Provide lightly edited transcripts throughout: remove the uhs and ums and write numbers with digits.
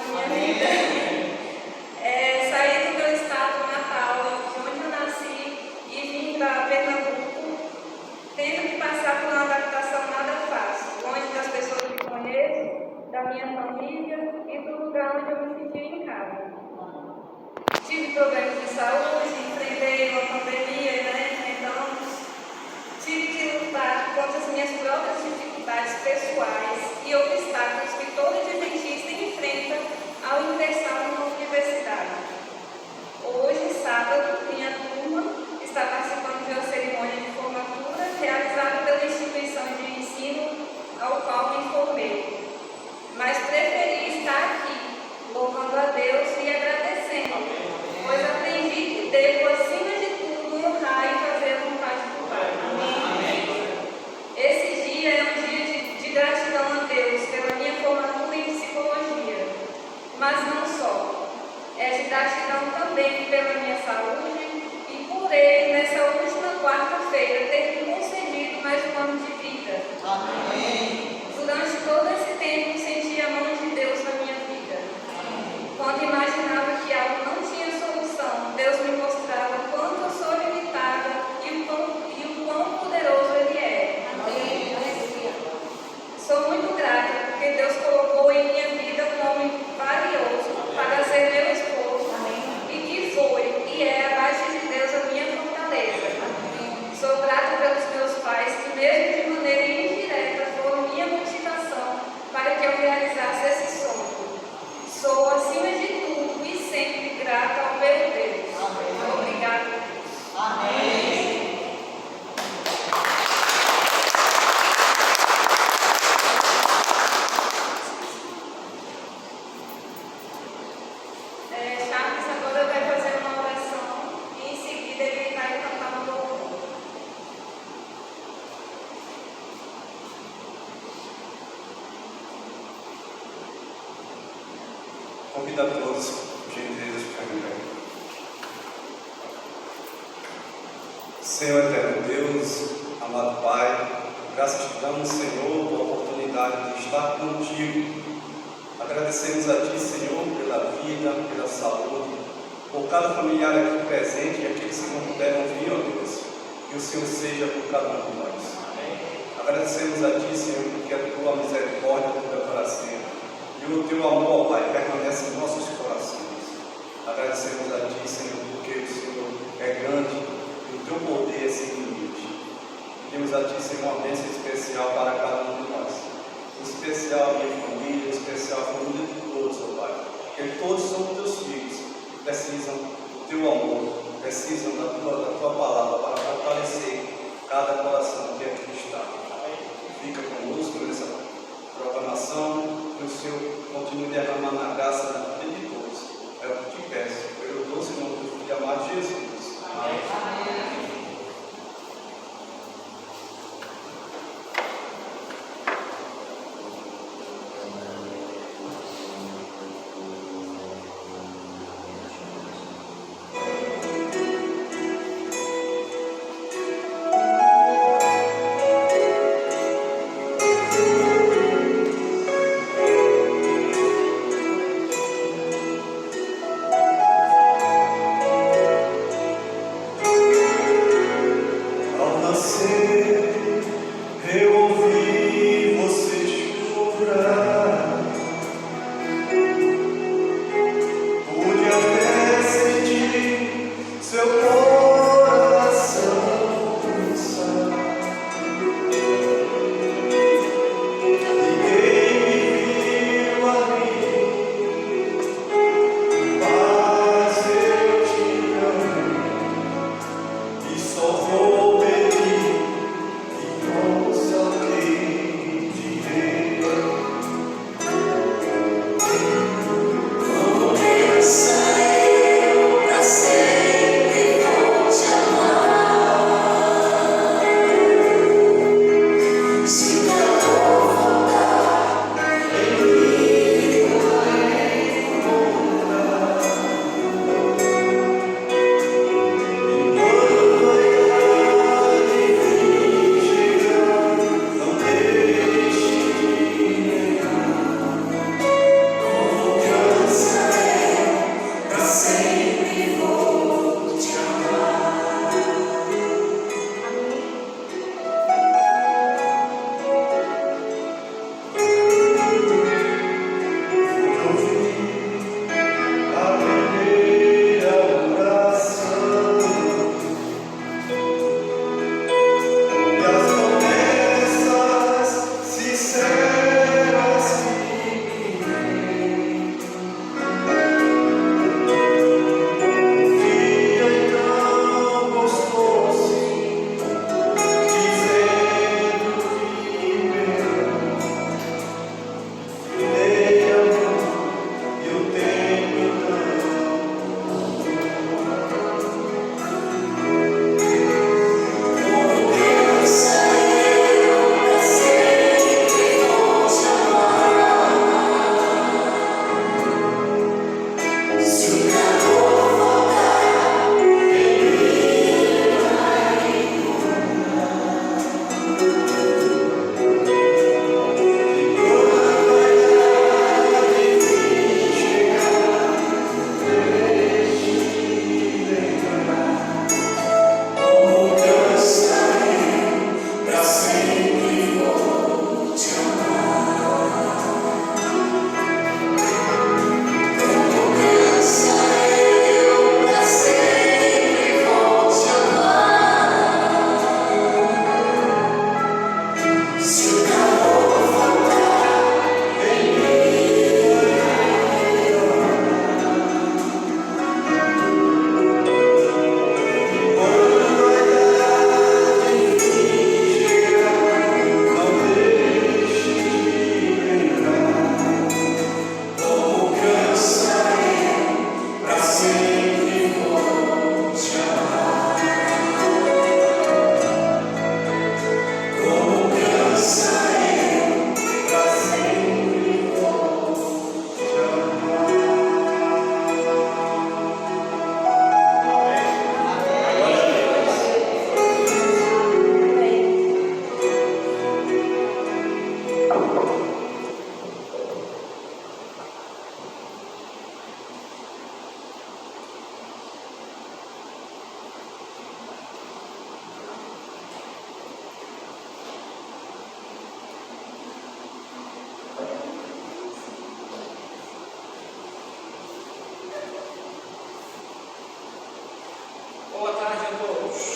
minha vida. Saí do meu estado natal, de onde eu nasci, e vim para Pernambuco, tendo que passar por uma adaptação nada fácil, longe das pessoas que conheço, da minha família e do lugar onde eu me sentia em casa. Tive problemas de saúde, enfrentei uma pandemia, enfrentamos. Tive que lutar contra as minhas próprias dificuldades pessoais e obstáculos que todo adventista enfrenta ao ingressar numa universidade. Hoje, sábado, minha turma está participando de uma cerimônia de formatura realizada pela instituição de ensino ao qual me formei. Mas preferi estar aqui, louvando a Deus e agradecendo, pois aprendi que devo, acima de tudo, honrar e fazer a vontade do Pai. Esse dia é um dia de gratidão a Deus pela minha formatura em psicologia, mas não só. É de gratidão também pela minha saúde e por Ele, nessa última quarta-feira, ter me concedido mais um ano de vida. Amém. Durante todo esse tempo, senti a mão de Deus na minha vida. Quando imaginava que algo não tinha solução, Deus me mostrava quanto eu sou limitada e o quão poderoso Ele é. Amém. Sou muito grata porque Deus colocou em minha vida um homem valioso para ser meu esposo. Amém. E que foi e é abaixo de Deus a minha fortaleza. Amém. Sou grata pelos meus pais que, mesmo de maneira indireta, foram minha motivação para que eu realizasse esse sonho. Sou, acima de tudo e sempre grata ao meu Deus. Amém. Obrigada, Deus. Amém. Charles agora vai fazer uma oração e em seguida ele vai cantar um louvor. Convido a todos, por gentileza, de ficar em pé. Senhor eterno Deus, amado Pai, graças te damos, Senhor, pela oportunidade de estar contigo. Agradecemos a Ti, Senhor, pela vida, pela saúde, por cada familiar aqui presente e aqueles que não puderam vir, ó Deus, que o Senhor seja por cada um de nós. Agradecemos a Ti, Senhor, porque a Tua misericórdia dura para sempre. E o Teu amor, ó Pai, permanece em nossos corações. Agradecemos a Ti, Senhor, porque o Senhor é grande e o Teu poder é sem limite. Pedimos a Ti, Senhor, uma bênção especial para cada um de nós. Em especial a minha família, em especial a família de todos, ó Pai. Porque todos são Teus filhos, precisam do Teu amor, precisam da tua palavra para fortalecer cada coração que aqui está. Fica conosco nessa proclamação. Que o Senhor continue derramando a graça na vida de todos. É o que te peço, pelo doce nome do Filho amado Jesus. Amém. Amém.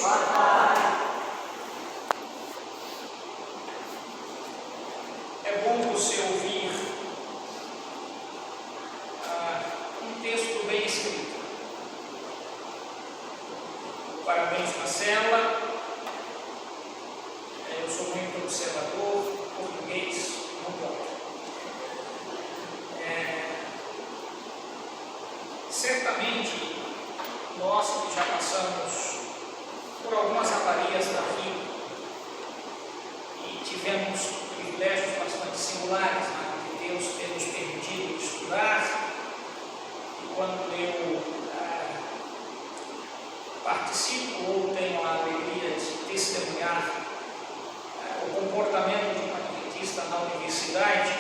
Boa tarde. É bom você ouvir um texto bem escrito. Parabéns, Marcela. Eu sou muito observador, português, não conta. Certamente, nós que já passamos por algumas avarias da vida e tivemos privilégios bastante singulares, né, que Deus tem nos permitido estudar, e quando eu participo ou tenho a alegria de testemunhar o comportamento de um adventista na universidade,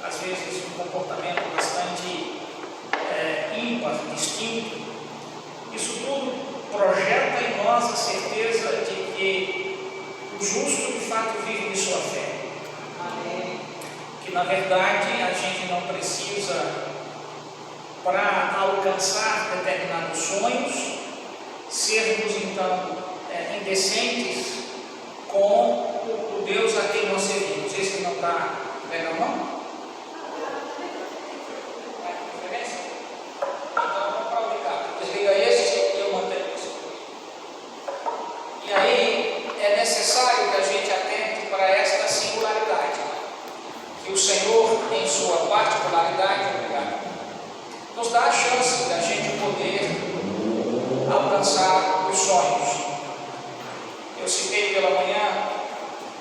às vezes um comportamento bastante ímpar, distinto, isso tudo projeta em nós a certeza de que o justo de fato vive de sua fé. Amém. Que na verdade a gente não precisa, para alcançar determinados sonhos, sermos então indecentes com o Deus a quem nós servimos. Esse não está legal, não? Então vamos para o Ricardo. Desliga esse e eu mantenho esse. E aí é necessário que a gente atente para esta singularidade, né? Que o Senhor, em sua particularidade, nos dá a chance da gente poder alcançar os sonhos. Eu citei pela manhã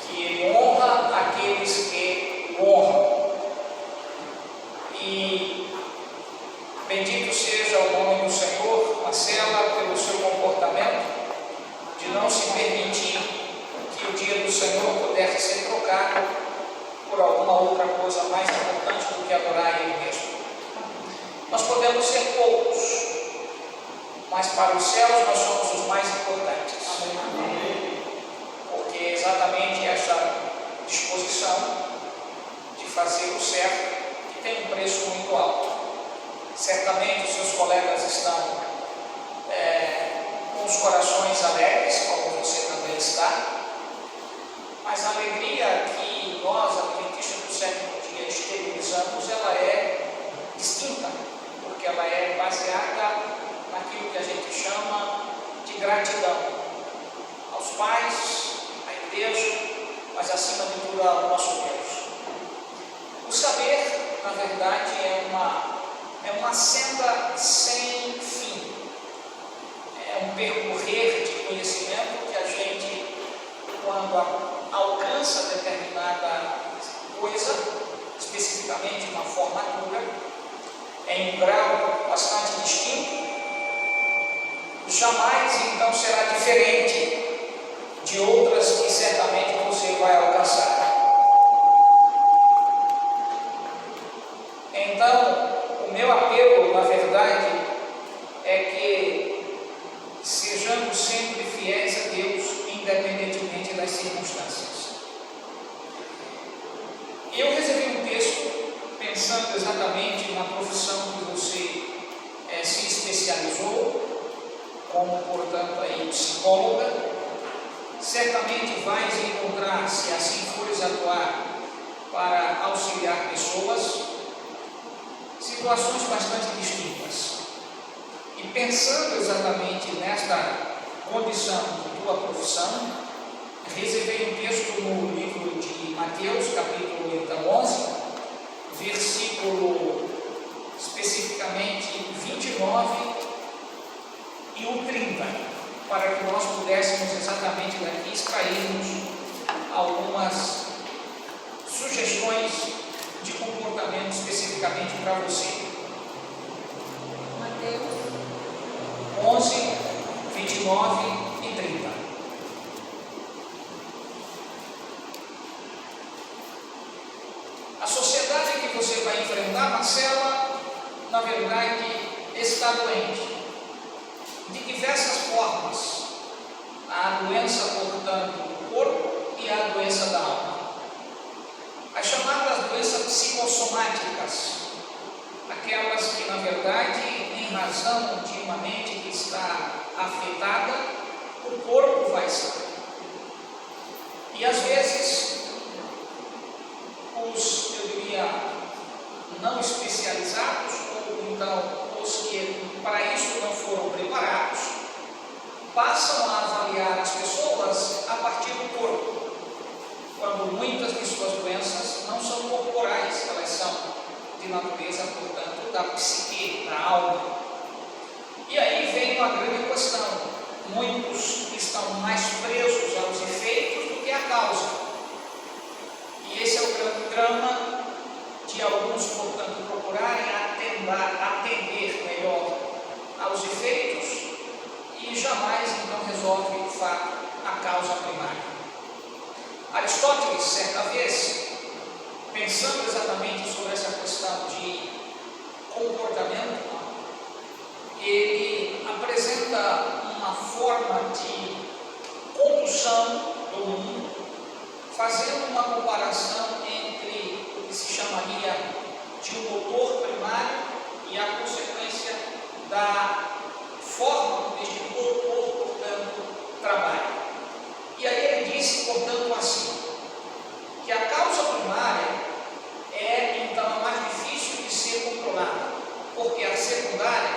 que Ele honra aqueles que o honram. E bendito seja o nome do Senhor, Marcela, pelo seu comportamento de não se permitir que o dia do Senhor pudesse ser trocado por alguma outra coisa mais importante do que adorar Ele mesmo. Nós podemos ser poucos, mas para os céus nós somos os mais importantes. Porque é exatamente essa disposição de fazer o certo que tem um preço muito alto. Certamente os seus colegas estão com os corações alegres, como você também está, mas a alegria que nós, adventistas do sétimo dia, exteriorizamos, ela é distinta, porque ela é baseada naquilo que a gente chama de gratidão aos pais, à igreja, mas acima de tudo ao nosso Deus. O saber, na verdade, é uma senda sem fim, é um percorrer de conhecimento que a gente, quando alcança determinada coisa, especificamente uma formatura, em um grau bastante distinto, jamais então será diferente de outras que certamente você vai alcançar. Então, o meu apelo, na verdade, é que sejamos sempre fiéis a Deus, independentemente das circunstâncias. Eu recebi um texto pensando exatamente na profissão que você se especializou, como, portanto, aí, psicóloga. Certamente vais encontrar, se assim fores atuar para auxiliar pessoas, situações bastante distintas. E pensando exatamente nesta condição de tua profissão, reservei um texto no livro de Mateus, capítulo 11, versículo especificamente 29 e o 30, para que nós pudéssemos exatamente daqui extrairmos algumas sugestões de comportamento especificamente para você. Mateus 11, 29 e 30. A sociedade que você vai enfrentar, Marcela, na verdade, está doente. De diversas formas. A doença, portanto, do corpo e a doença da alma. As chamadas doenças psicossomáticas, aquelas que, na verdade, em razão de uma mente que está afetada, o corpo vai estar. E às vezes, eu diria, não especializados, ou então os que para isso não foram preparados, passam a avaliar as pessoas a partir do corpo, quando muitas de suas doenças não são corporais, elas são de natureza, portanto, da psique, da alma. E aí vem uma grande questão: muitos estão mais presos aos efeitos do que à causa. E esse é o grande drama de alguns, portanto, procurarem atender melhor aos efeitos e jamais, então, resolve, de fato, a causa primária. Aristóteles, certa vez, pensando exatamente sobre essa questão de comportamento, ele apresenta uma forma de condução do mundo, fazendo uma comparação entre o que se chamaria de um motor primário e a consequência da forma como este motor, portanto, trabalha. E aí ele disse, portanto, assim, que a causa primária é, então, a mais difícil de ser controlada, porque a secundária,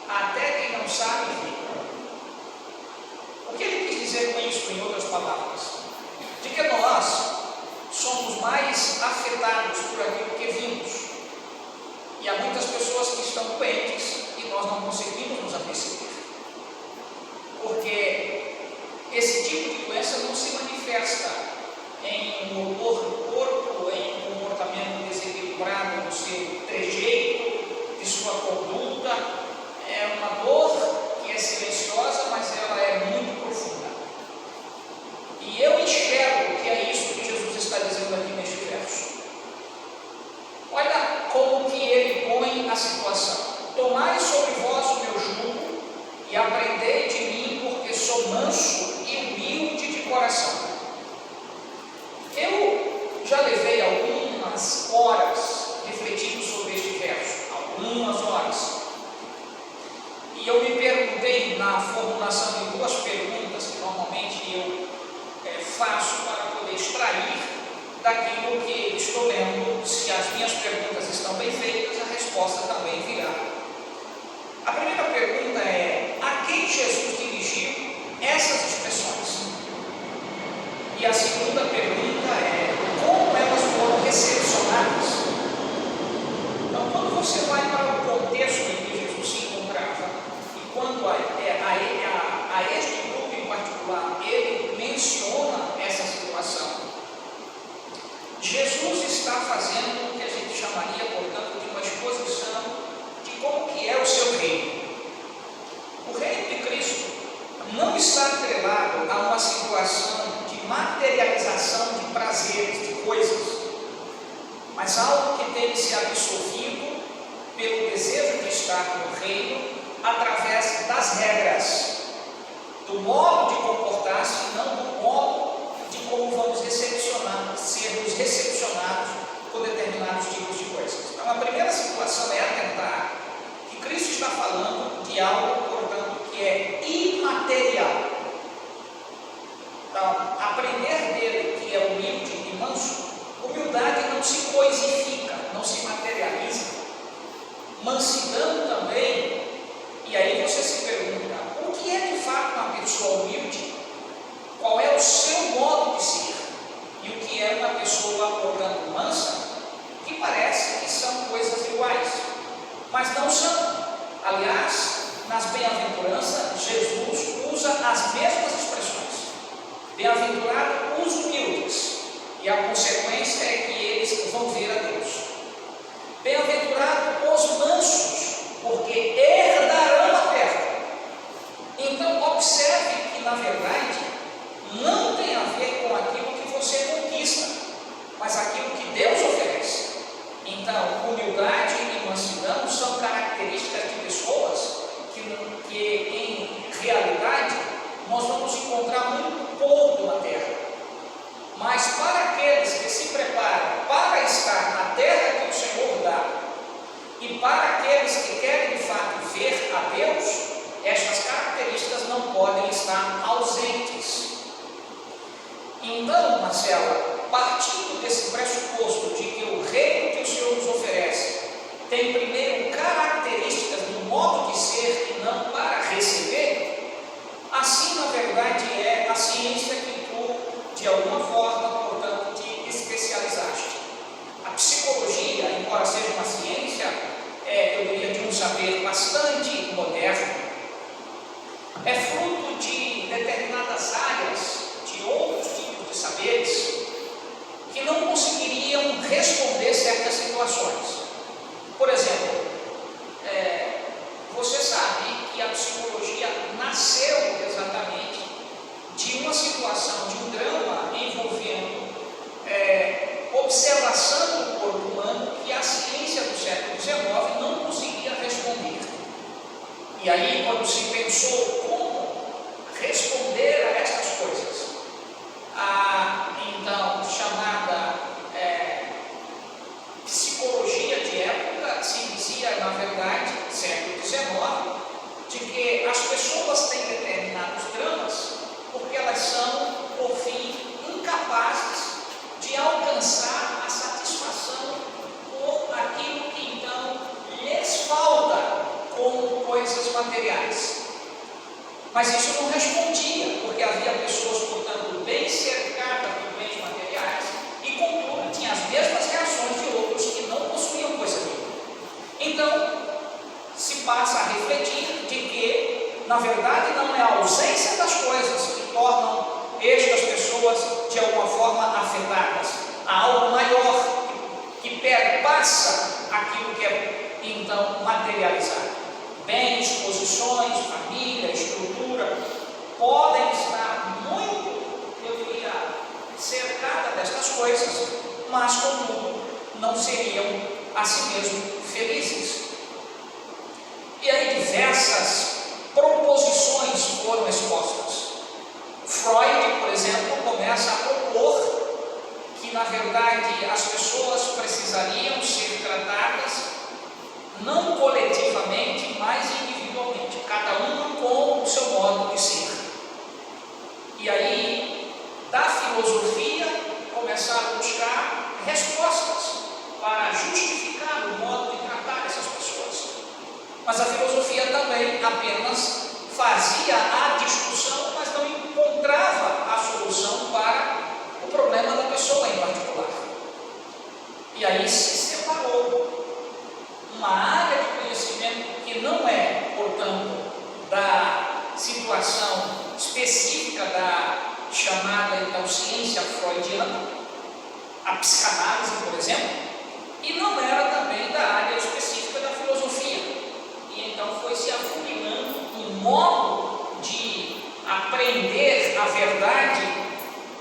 até quem não sabe, vê. O que ele quis dizer com isso, em outras palavras? De que nós somos mais afetados por aquilo que vimos. E há muitas pessoas que estão doentes e nós não conseguimos nos aperceber. Porque esse tipo de doença não se manifesta em um motor do corpo, em um comportamento desequilibrado no seu trejeito, de sua conduta. É uma dor que é silenciosa, mas ela é muito profunda. E eu enxergo que é isso que Jesus está dizendo aqui neste verso. Olha como que ele põe a situação: tomai sobre vós o meu jugo e aprendei de mim, porque sou manso e humilde de coração. Eu já levei algumas horas refletindo sobre este verso, algumas horas. E eu me perguntei, na formulação de duas perguntas que normalmente eu faço para poder extrair daquilo que estou lendo, se as minhas perguntas estão bem feitas, a resposta também virá. A primeira pergunta é: a quem Jesus dirigiu essas expressões? E a segunda pergunta é: como elas foram recepcionadas? Então, quando você vai para o contexto em que Jesus se encontrava, e quando a este grupo em particular, ele menciona essa situação, Jesus está fazendo o que a gente chamaria, portanto, de uma exposição de como que é o seu reino. O reino de Cristo não está atrelado a uma situação de materialização de prazeres, de coisas, mas algo que tem se absorvido pelo desejo de estar no reino através das regras, do modo de comportar-se, não do modo de como vamos sermos recepcionados por determinados tipos de coisas. Então, a primeira situação é atentar que Cristo está falando de algo, portanto, que é imaterial. Então, aprender dele que é humilde e manso, humildade não se coisifica, não se materializa. Mansidão também, e aí você se pergunta: o que é de fato uma pessoa humilde? Qual é o seu modo de ser? E o que é uma pessoa, portanto, mansa? Que parece que são coisas iguais, mas não são. Aliás, nas bem-aventuranças, Jesus usa as mesmas expressões. Bem-aventurado os humildes, e a consequência é que eles vão ver a Deus. Bem-aventurado os mansos, porque herdarão a terra. Então, observe que, na verdade, não tem a ver com aquilo que você conquista, mas aquilo que Deus oferece. Então, humildade e mansidão são características de pessoas que em realidade, nós vamos encontrar muito pouco na terra. Mas para aqueles que se preparam para estar na terra que o Senhor dá, e para aqueles que querem de fato ver a Deus, estas características não não podem estar ausentes. Então, Marcela, partindo desse pressuposto de que o reino que o Senhor nos oferece tem primeiro características do modo de ser e não para receber, assim na verdade é a ciência que tu, de alguma forma, portanto, te especializaste. A psicologia, embora seja uma ciência, eu diria, de um saber bastante moderno, é fruto de determinadas áreas, de outros tipos de saberes, que não conseguiriam responder certas situações. Por exemplo, você sabe que a psicologia nasceu exatamente de uma situação, de um drama envolvendo observação do corpo humano que a ciência do século XIX não conseguia responder. E aí, quando se pensou como responder a estas coisas, a então chamada psicologia de época se dizia, na verdade, século XIX, de que as pessoas têm determinados dramas porque elas são, por fim, incapazes de alcançar a satisfação por aquilo que então lhes falta como coisas materiais. Mas isso não respondia, porque havia pessoas, portanto, bem cercadas de bens materiais e, contudo, tinham as mesmas reações de outros que não possuíam coisa nenhuma. Então, se passa a refletir de que, na verdade, não é a ausência das coisas que tornam estas pessoas, de alguma forma, afetadas. Há algo maior que perpassa aquilo que é, então, materializado. Bens, posições, família, estrutura, podem estar muito, eu diria, cercadas destas coisas, mas, contudo, não seriam a si mesmo felizes. E aí diversas proposições foram expostas. Freud, por exemplo, começa a propor que, na verdade, as pessoas precisariam ser tratadas não coletivamente, mas individualmente, cada uma com o seu modo de ser. E aí, da filosofia, começaram a buscar respostas para justificar o modo de tratar essas pessoas. Mas a filosofia também apenas fazia a discussão, mas não encontrava a solução para o problema da pessoa em particular. E aí se separou uma área de conhecimento que não é, portanto, da situação específica da chamada então ciência freudiana, a psicanálise, por exemplo, e não era também da área específica da filosofia. E então foi se afunilando um modo de aprender a verdade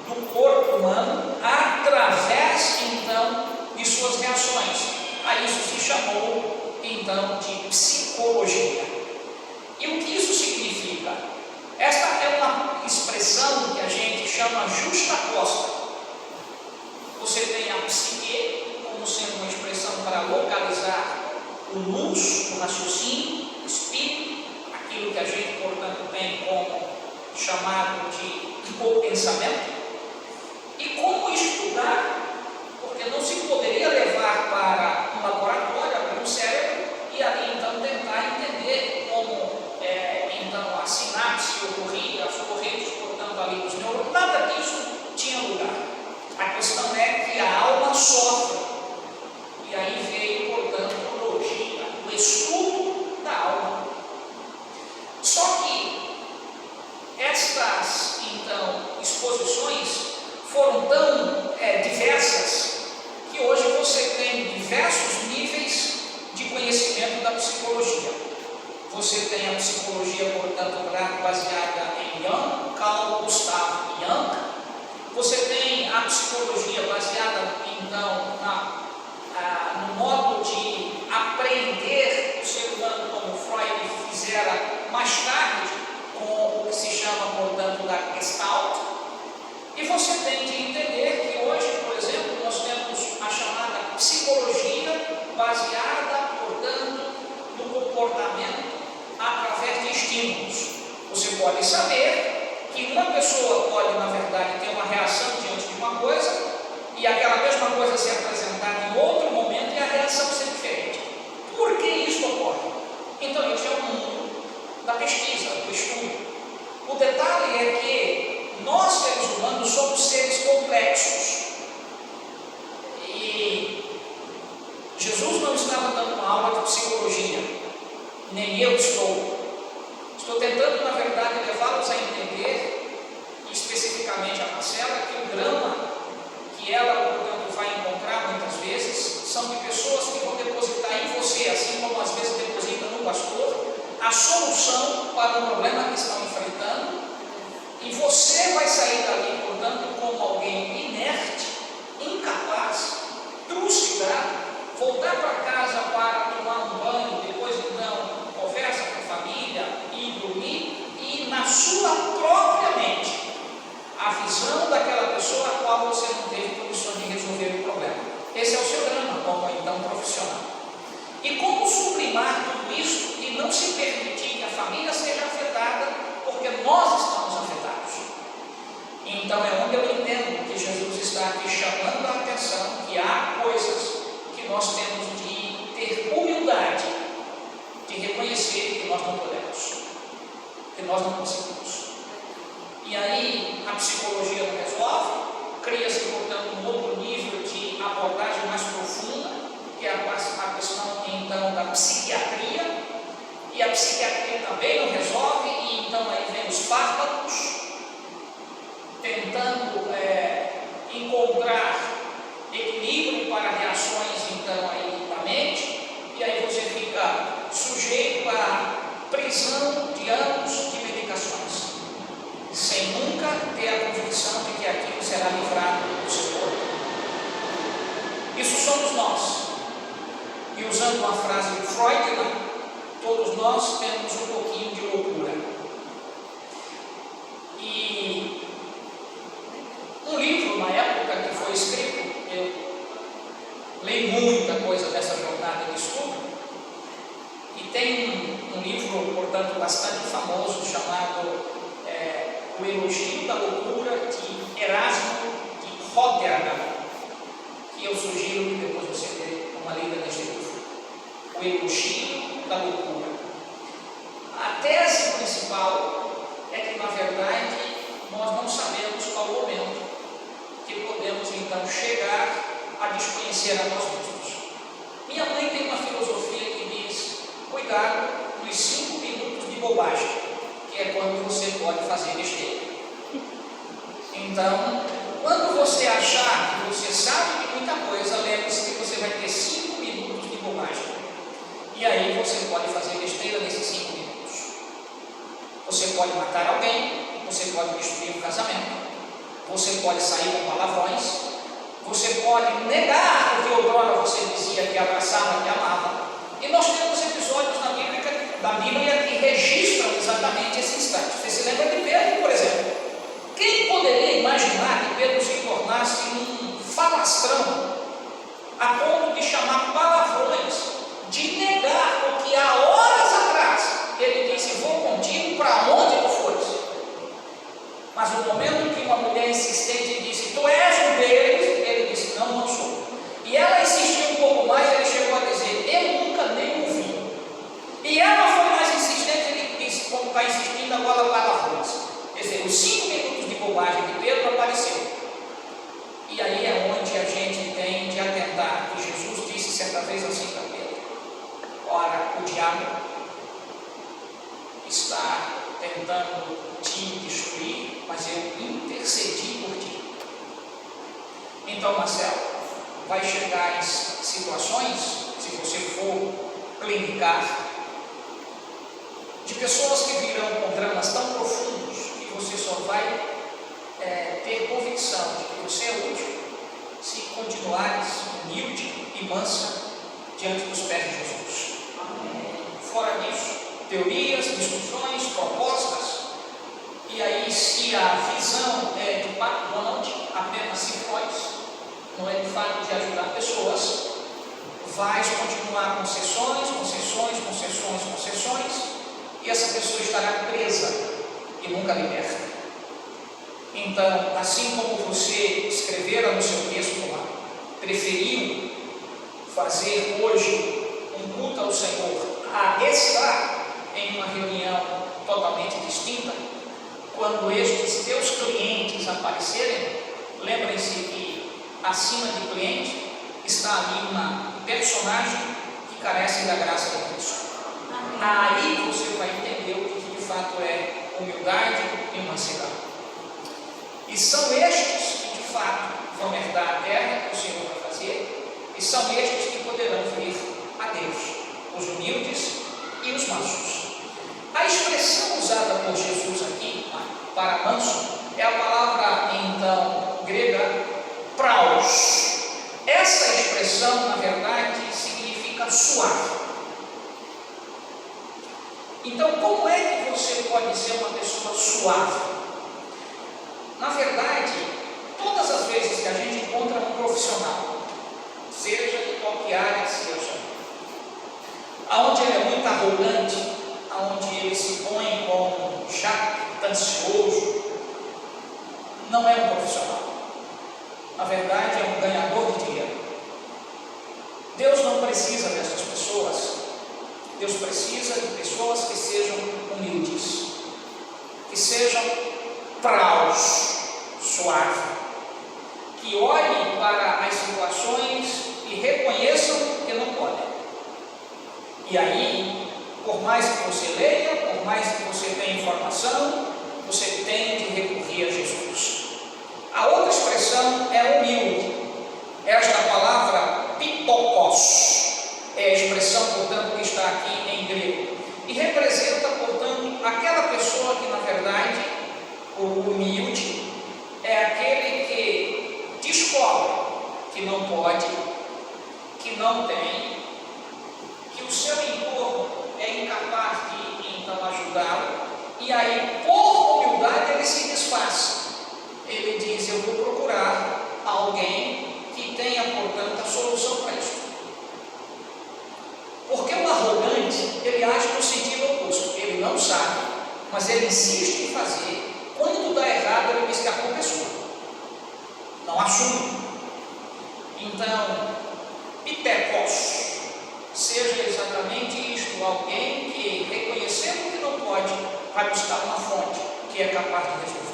do corpo humano através então de suas reações. A isso se chamou então de psicologia. E o que isso significa? Esta é uma expressão que a gente chama justaposta. Você tem a psique como sendo uma expressão para localizar o nous, o raciocínio, o espírito, aquilo que a gente, portanto, tem como chamado de o pensamento, e como estudar, porque não se poderia levar para um laboratório, abrir um cérebro e ali então tentar entender como então a sinapse ocorria, as correntes, portanto, ali dos neurônios, nada disso tinha lugar. A questão é que a alma sofre, e aí veio, portanto, a neurologia, o estudo da alma. Só que estas, então, exposições foram tão diversas que hoje você tem diversos níveis de conhecimento da psicologia. Você tem a psicologia, portanto, baseada em Jung, Carl Gustav Jung. Você tem a psicologia baseada, então, no modo de aprender o ser humano, como Freud fizera mais tarde, com o que se chama, portanto, da Gestalt. E você tem de entender que hoje, por exemplo, nós temos a chamada psicologia baseada, portanto, no comportamento através de estímulos. Você pode saber que uma pessoa pode, na verdade, ter uma reação diante de uma coisa e aquela mesma coisa ser apresentada em outro momento e a reação ser diferente. Por que isso ocorre? Então, isso é o mundo da pesquisa, do estudo. O detalhe é que nós, seres humanos, somos seres complexos. E Jesus não estava dando uma aula de psicologia, nem eu estou. Estou tentando, na verdade, levá-los a entender, especificamente a Marcela, que o drama que ela, portanto, vai encontrar muitas vezes são de pessoas que vão depositar em você, assim como às vezes depositam no pastor, a solução para o problema que estão enfrentando, e você vai sair dali, portanto, como alguém inerte, incapaz, trucidado, voltar para casa para tomar um banho, depois então conversa com a família e dormir, e na sua própria mente, a visão daquela pessoa a qual você não teve condições de resolver o problema. Esse é o seu drama, como então profissional. E como sublimar tudo isso e não se permitir que a família seja afetada, porque nós estamos afetados. Então é onde eu entendo que Jesus está aqui chamando a atenção que há coisas que nós temos de ter humildade de reconhecer que nós não podemos, que nós não conseguimos. E aí a psicologia não resolve, cria-se, portanto, um outro nível de abordagem mais profunda, que é a questão então da psiquiatria, e a psiquiatria também não resolve, e então aí vem os fármacos, tentando encontrar equilíbrio para reações então aí da mente, e aí você fica sujeito à prisão de anos de medicações, sem nunca ter a convicção de que aquilo será livrado do seu corpo. Isso somos nós. E usando uma frase de Freud, todos nós temos um pouquinho de loucura. E um livro, na época que foi escrito, eu li muita coisa dessa jornada de estudo, e tem um livro, portanto, bastante famoso, chamado O Elogio da Loucura, de Erasmo de Rotterdam, que eu sugiro que depois você dê uma lida neste livro. O Elogio da Loucura. A tese principal é que, na verdade, nós não sabemos qual o momento que podemos então chegar a desconhecer a nós mesmos. Minha mãe tem uma filosofia que diz: cuidado nos 5 minutos de bobagem, que é quando você pode fazer besteira. Então, quando você achar que você sabe de muita coisa, lembre-se que você vai ter 5 minutos de bobagem. E aí você pode fazer besteira nesses 5 minutos. Você pode matar alguém, você pode destruir um casamento, você pode sair com palavrões, você pode negar o que outrora você dizia que abraçava, que amava. E nós temos episódios na Bíblia que registram exatamente esse instante. Você se lembra de Pedro, por exemplo? Quem poderia imaginar que Pedro se tornasse um falastrão a ponto de chamar palavrões, de negar o que há horas atrás ele disse: vou contigo para onde tu fores? Mas no momento que uma mulher insistente disse: tu és um deles, ele disse: não, não sou. E ela insistiu um pouco mais, ele chegou a dizer: eu nunca nem ouvi. E ela foi mais insistente, ele disse: como está insistindo, agora palavrões. Quer dizer, os 5 minutos de bobagem de Pedro apareceu. E aí é onde a gente tem de atentar, que Jesus disse certa vez assim para Pedro: ora, o diabo está tentando te destruir, mas eu intercedi por ti. Então, Marcelo, vai chegar em situações, se você for clinicar, de pessoas que virão com dramas tão profundos que você só vai ter convicção de que você é útil se continuares humilde e mansa diante dos pés de Jesus. Fora disso, teorias, discussões, propostas, e aí se a visão é de background, apenas cifrões, não é de fato de ajudar pessoas, vais continuar com sessões, e essa pessoa estará presa e nunca liberta. Então, assim como você escrevera no seu texto lá, preferiu fazer hoje um culto ao Senhor a estar em uma reunião totalmente distinta, quando estes teus clientes aparecerem, lembrem-se que acima de cliente está ali uma personagem que carece da graça de Cristo. Aí você vai entender o que de fato é humildade e mansidão. E são estes que de fato vão herdar a terra que o Senhor vai fazer, e são estes que poderão vir a Deus, os humildes e os mansos. A expressão usada por Jesus aqui, para manso, é a palavra então grega praus. Essa expressão, na verdade, significa suave. Então, como é que você pode ser uma pessoa suave? Na verdade, todas as vezes que a gente encontra um profissional, seja de qualquer área que seja, aonde ele é muito arrogante, aonde ele se põe como jactancioso, não é um profissional. Na verdade, é um ganhador de dinheiro. Deus não precisa dessas pessoas. Deus precisa de pessoas que sejam humildes, que sejam praus, suaves, que olhem para as situações e reconheçam que não podem. E aí, por mais que você leia, por mais que você tenha informação, você tem de recorrer a Jesus. A outra expressão é humilde. Esta palavra pitokos é a expressão, portanto, que está aqui em grego. E representa, portanto, aquela pessoa que, na verdade, o humilde é aquele que descobre que não pode, que não tem, que o seu entorno é incapaz de, então, ajudá-lo. E aí, por humildade, ele se desfaz. Ele diz: eu vou procurar alguém que tenha, portanto, a solução para isso. Porque o arrogante, ele age no sentido oposto. Ele não sabe, mas ele insiste em fazer. Quando dá errado, ele diz que a culpa é sua. Não assume. Então, pitecos, seja exatamente isto: alguém que, reconhecendo que não pode, vai buscar uma fonte que é capaz de resolver.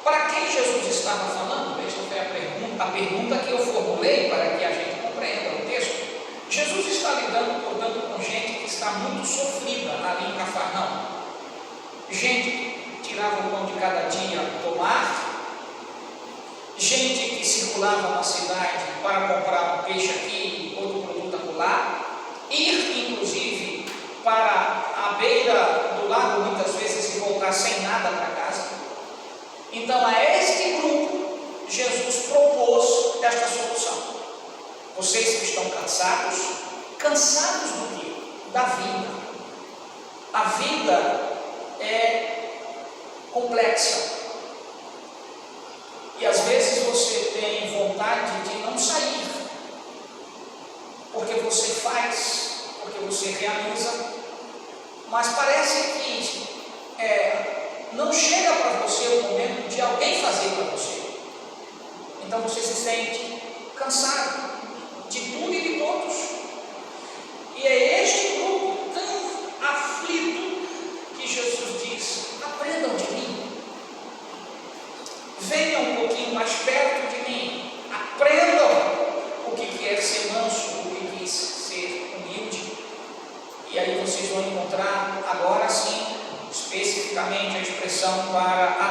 Para quem Jesus estava falando? Esta foi a pergunta que eu formulei para que a gente compreenda o texto. Jesus está lidando, portanto, com gente que está muito sofrida ali em Cafarnaum. Gente que tirava o pão de cada dia do mar, gente que circulava na cidade para comprar um peixe aqui, outro produto acolá, ir, inclusive, para a beira do lago, muitas vezes, e voltar sem nada para casa. Então, a este grupo, Jesus propôs esta solução. Vocês que estão cansados do quê? Da vida. A vida é complexa. E às vezes você tem vontade de não sair, porque você faz, porque você realiza, mas parece que não chega para você o momento de alguém fazer para você. Então você se sente cansado de tudo e de todos. E é este grupo tão aflito que Jesus diz: aprendam de mim, venham um pouquinho mais perto de mim, aprendam o que é ser manso, o que é ser humilde. E aí vocês vão encontrar agora sim especificamente a expressão para